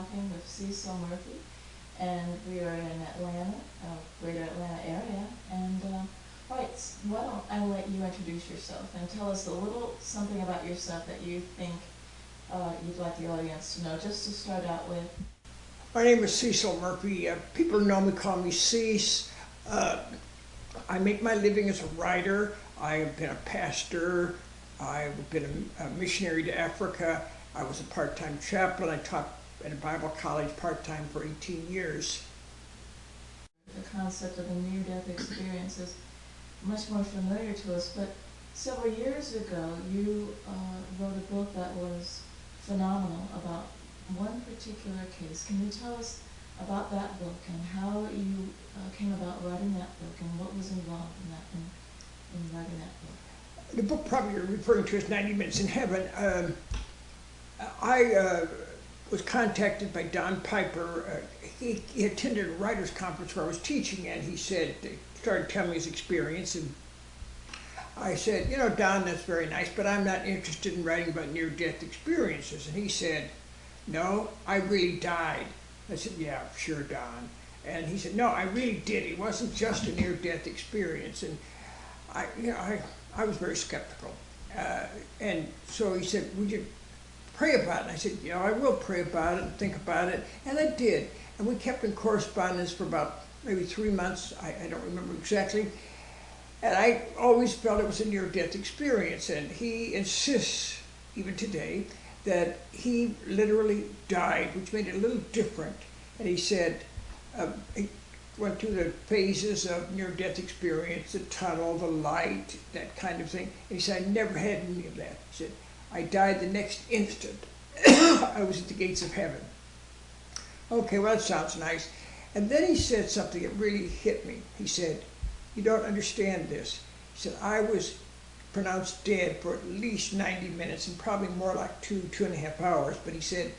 talking with Cecil Murphey, and we are in Atlanta, greater Atlanta area. And right, why don't I let you introduce yourself and tell us a little something about yourself that you think you'd like the audience to know, just to start out with. My name is Cecil Murphey. People know me, call me Cece. I make my living as a writer. I have been a pastor. I've been a missionary to Africa. I was a part-time chaplain. I taught at a Bible college part-time for 18 years. The concept of the near-death experience is much more familiar to us, but several years ago you wrote a book that was phenomenal about one particular case. Can you tell us about that book and how you came about writing that book and what was involved in that in writing that book? The book probably you're referring to is 90 Minutes in Heaven. I was contacted by Don Piper. He attended a writers' conference where I was teaching, and he started telling me his experience, and I said, you know, Don, that's very nice, but I'm not interested in writing about near-death experiences. And he said, no, I really died. I said, yeah, sure, Don. And he said, no, I really did. It wasn't just a near-death experience. And I was very skeptical. And so he said, would you pray about it? And I said, you know, I will pray about it and think about it. And I did. And we kept in correspondence for about maybe 3 months. I don't remember exactly. And I always felt it was a near-death experience. And he insists, even today, that he literally died, which made it a little different. And he said, he went through the phases of near-death experience, the tunnel, the light, that kind of thing. And he said, I never had any of that. He said, I died the next instant. I was at the gates of heaven. Okay, well, that sounds nice. And then he said something that really hit me. He said, you don't understand this. He said, I was pronounced dead for at least 90 minutes and probably more like 2.5 hours. But he said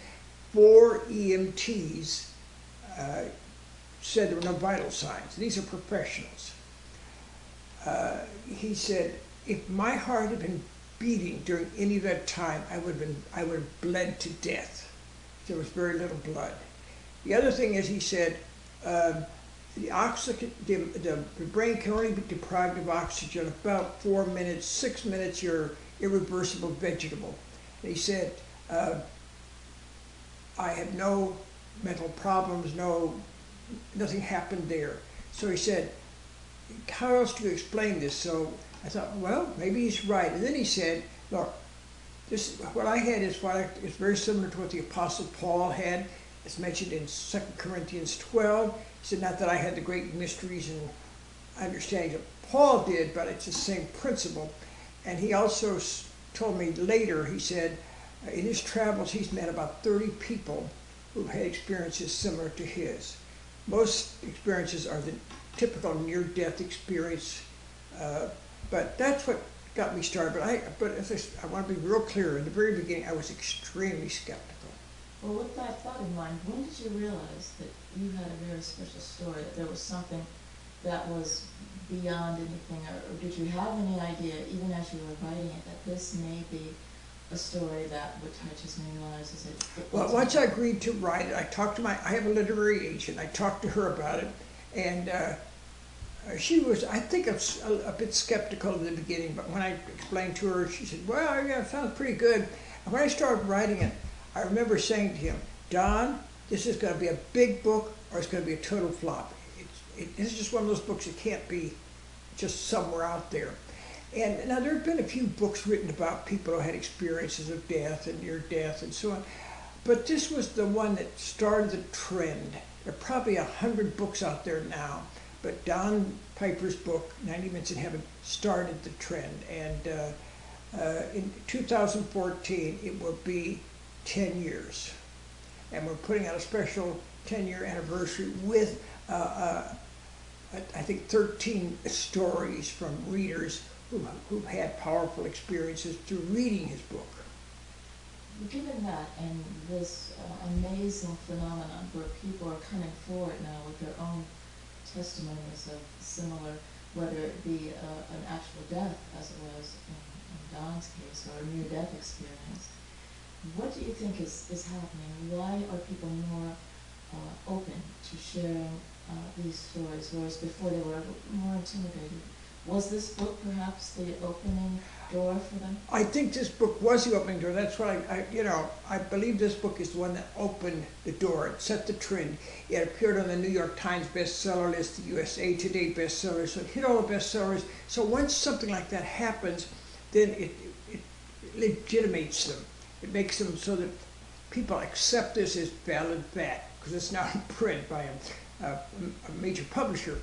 4 EMTs said there were no vital signs. These are professionals. He said, if my heart had been beating during any of that time, I would have bled to death. There was very little blood. The other thing is, he said, the oxygen, the brain can only be deprived of oxygen about 4 minutes, 6 minutes, you're irreversible vegetable. And he said, I had no mental problems, nothing happened there. So he said, how else do you explain this? So I thought, well, maybe he's right. And then he said, look, what I had is very similar to what the Apostle Paul had. It's mentioned in 2 Corinthians 12. He said, not that I had the great mysteries and understandings that Paul did, but it's the same principle. And he also told me later, he said, in his travels, he's met about 30 people who've had experiences similar to his. Most experiences are the typical near-death experience, but that's what got me started. But as I want to be real clear, in the very beginning, I was extremely skeptical. Well, with that thought in mind, when did you realize that you had a very special story, that there was something that was beyond anything, or did you have any idea, even as you were writing it, that this may be a story that would touch as many lives as it Well, once I agreed to write it, I have a literary agent. I talked to her about it, and she was, I think, a bit skeptical in the beginning, but when I explained to her, she said, well, yeah, it sounds pretty good. And when I started writing it, I remember saying to him, Don, this is going to be a big book or it's going to be a total flop. This is just one of those books that can't be just somewhere out there. And now there have been a few books written about people who had experiences of death and near death and so on. But this was the one that started the trend. There are probably 100 books out there now, but Don Piper's book, 90 Minutes in Heaven, started the trend. And in 2014, it will be 10 years. And we're putting out a special 10-year anniversary with, I think, 13 stories from readers who've had powerful experiences through reading his book. Given that and this amazing phenomenon where people are coming forward now with their own testimonies of similar, whether it be an actual death, as it was in Don's case, or a near-death experience, What do you think is happening? Why are people more open to sharing these stories, whereas before they were more intimidated? Was this book perhaps the opening door for them? I think this book was the opening door. That's what I believe this book is the one that opened the door. It set the trend. It appeared on the New York Times bestseller list, the USA Today bestseller, so it hit all the bestsellers. So once something like that happens, then it legitimates them. It makes them so that people accept this as valid fact, because it's now in print by a major publisher.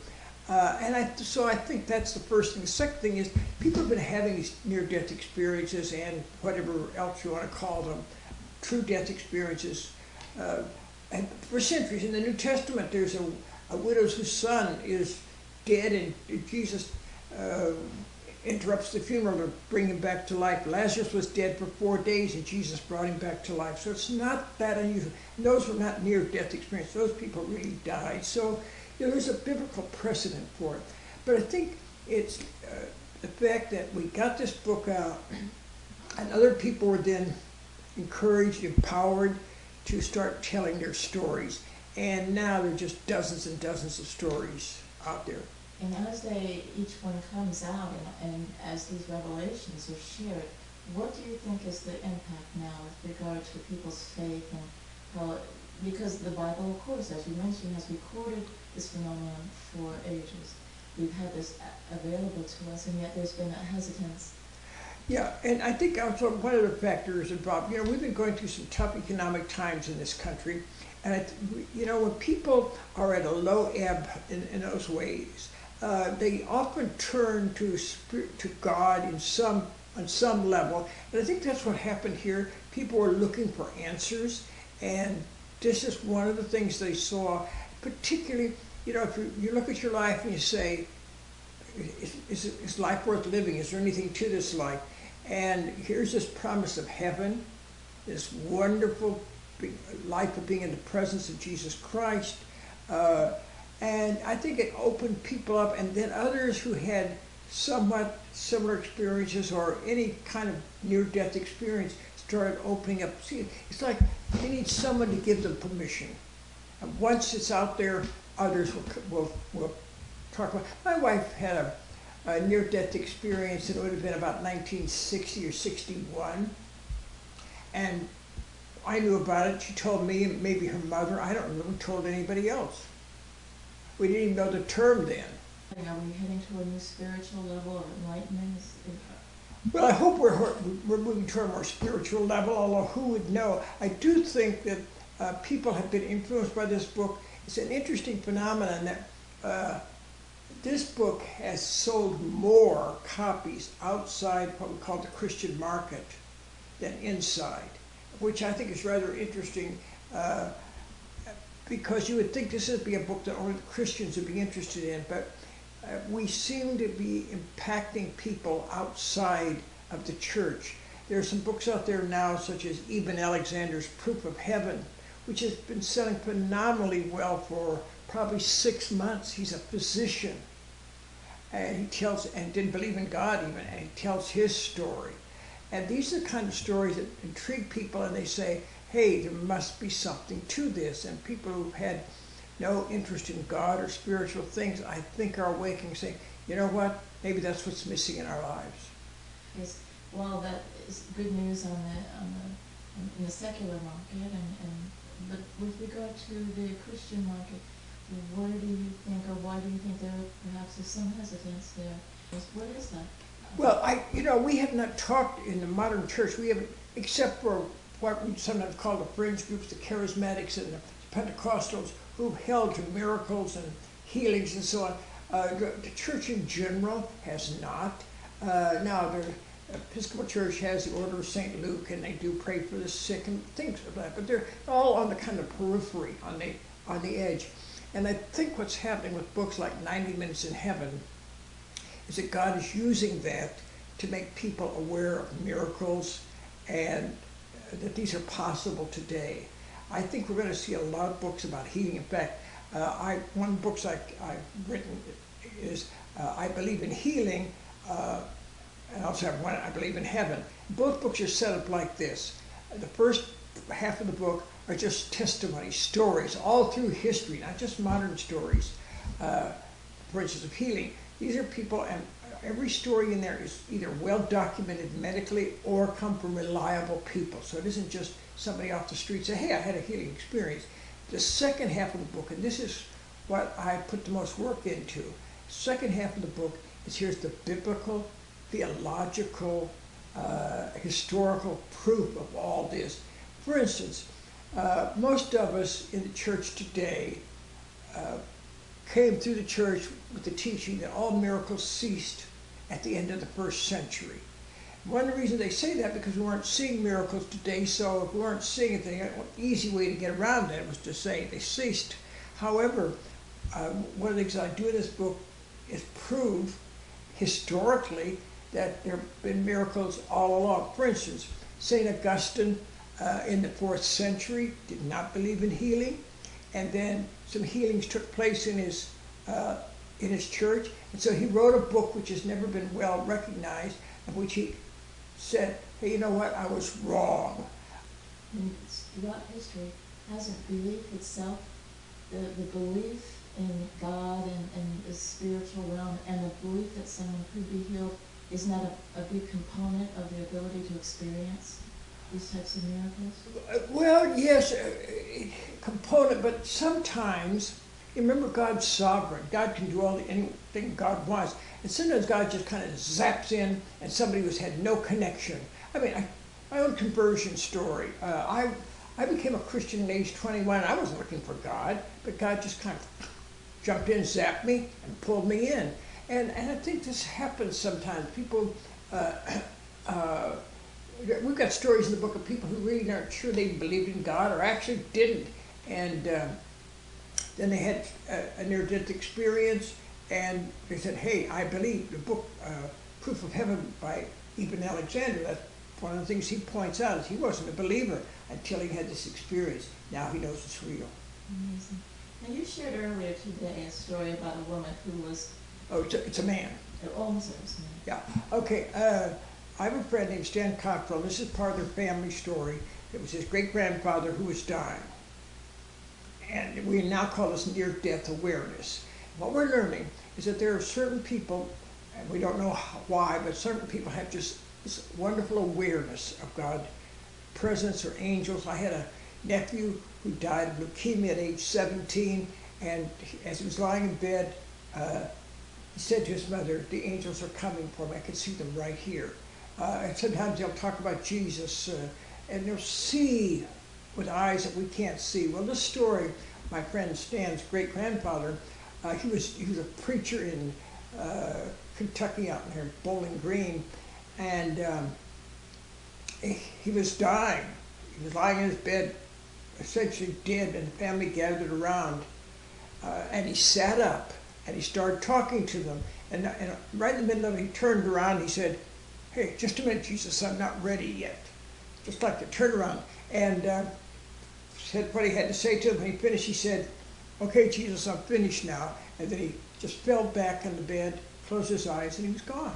So I think that's the first thing. The second thing is people have been having these near-death experiences and whatever else you want to call them, true death experiences, and for centuries. In the New Testament, there's a widow whose son is dead, and Jesus interrupts the funeral to bring him back to life. Lazarus was dead for 4 days, and Jesus brought him back to life. So it's not that unusual. And those were not near-death experiences. Those people really died. So there's a biblical precedent for it. But I think it's the fact that we got this book out and other people were then encouraged, empowered to start telling their stories. And now there are just dozens and dozens of stories out there. And as each one comes out and as these revelations are shared, what do you think is the impact now with regard to people's faith and how, because the Bible, of course, as you mentioned, has recorded this phenomenon for ages. We've had this available to us, and yet there's been a hesitance. Yeah, and I think also one of the factors involved, we've been going through some tough economic times in this country, and when people are at a low ebb in those ways, they often turn to God on some level, and I think that's what happened here. People were looking for answers, and this is one of the things they saw. Particularly, if you look at your life and you say, is life worth living? Is there anything to this life? And here's this promise of heaven, this wonderful life of being in the presence of Jesus Christ. And I think it opened people up, and then others who had somewhat similar experiences or any kind of near-death experience started opening up. See, it's like they need someone to give them permission. And once it's out there, others will talk about it. My wife had a near-death experience, and it would have been about 1960 or 61. And I knew about it. She told me, and maybe her mother. I don't remember who told anybody else. We didn't even know the term then. Are we heading to a new spiritual level of enlightenment? Well, I hope we're moving to a more spiritual level, although who would know? I do think that people have been influenced by this book. It's an interesting phenomenon that this book has sold more copies outside what we call the Christian market than inside, which I think is rather interesting because you would think this would be a book that only the Christians would be interested in, but we seem to be impacting people outside of the church. There are some books out there now, such as Eben Alexander's Proof of Heaven, which has been selling phenomenally well for probably 6 months. He's a physician, and he tells, and didn't believe in God even, and he tells his story. And these are the kind of stories that intrigue people, and they say, hey, there must be something to this. And people who've had no interest in God or spiritual things, I think, are awakening, saying, you know what, maybe that's what's missing in our lives. Yes, well, that is good news in the secular market, but with regard to the Christian market, where do you think, or why do you think there perhaps is some hesitance there? What is that? Well, we have not talked in the modern church. We haven't, except for what we sometimes call the fringe groups, the charismatics and the Pentecostals, who've held to miracles and healings and so on. The church in general has not. Now, the Episcopal Church has the Order of St. Luke, and they do pray for the sick and things of that, but they're all on the kind of periphery, on the edge. And I think what's happening with books like 90 Minutes in Heaven is that God is using that to make people aware of miracles and that these are possible today. I think we're going to see a lot of books about healing. In fact, one of the books I've written is I Believe in Healing, and I also have one, I Believe in Heaven. Both books are set up like this. The first half of the book are just testimonies, stories, all through history, not just modern stories, for instance, of healing. These are people, and every story in there is either well documented medically or come from reliable people. So it isn't just somebody off the street say, hey, I had a healing experience. The second half of the book, and this is what I put the most work into, second half of the book is here's the biblical, theological, historical proof of all this. For instance, most of us in the church today came through the church with the teaching that all miracles ceased at the end of the first century. One of the reasons they say that because we weren't seeing miracles today, so if we weren't seeing it, an easy way to get around that was to say they ceased. However, one of the things I do in this book is prove historically that there have been miracles all along. For instance, St. Augustine in the 4th century did not believe in healing, and then some healings took place in his church, and so he wrote a book which has never been well recognized, in which he said, hey, you know what, I was wrong. And throughout history, hasn't belief itself, the belief in God and the spiritual realm, and the belief that someone could be healed, isn't that a big component of the ability to experience these types of miracles? Well, yes, component, but sometimes, remember, God's sovereign. God can do anything God wants. And sometimes God just kind of zaps in and somebody who's had no connection. I mean, my own conversion story. I became a Christian at age 21. I wasn't looking for God, but God just kind of jumped in, zapped me, and pulled me in. And I think this happens sometimes. People, we've got stories in the book of people who really aren't sure they believed in God or actually didn't. And then they had a near-death experience, and they said, hey, I believe. The book, Proof of Heaven by Eben Alexander, that's one of the things he points out, is he wasn't a believer until he had this experience. Now he knows it's real. Amazing. Now you shared earlier today a story about a woman who was... Oh, it's a man. Oh, I'm sorry, it's a man. Yeah, okay. I have a friend named Stan Cockrell. This is part of their family story. It was his great-grandfather who was dying. And we now call this near-death awareness. What we're learning is that there are certain people, and we don't know why, but certain people have just this wonderful awareness of God's presence or angels. I had a nephew who died of leukemia at age 17, and as he was lying in bed, he said to his mother, the angels are coming for me. I can see them right here. And sometimes they'll talk about Jesus, and they'll see with eyes that we can't see. Well, this story, my friend Stan's great-grandfather, he was a preacher in Kentucky, out near Bowling Green, and he was dying. He was lying in his bed, essentially dead, and the family gathered around, and he sat up, and he started talking to them, and right in the middle of it, he turned around, and he said, hey, just a minute, Jesus, I'm not ready yet. Just like to turn around, and said what he had to say to him. When he finished, he said, okay, Jesus, I'm finished now. And then he just fell back on the bed, closed his eyes, and he was gone.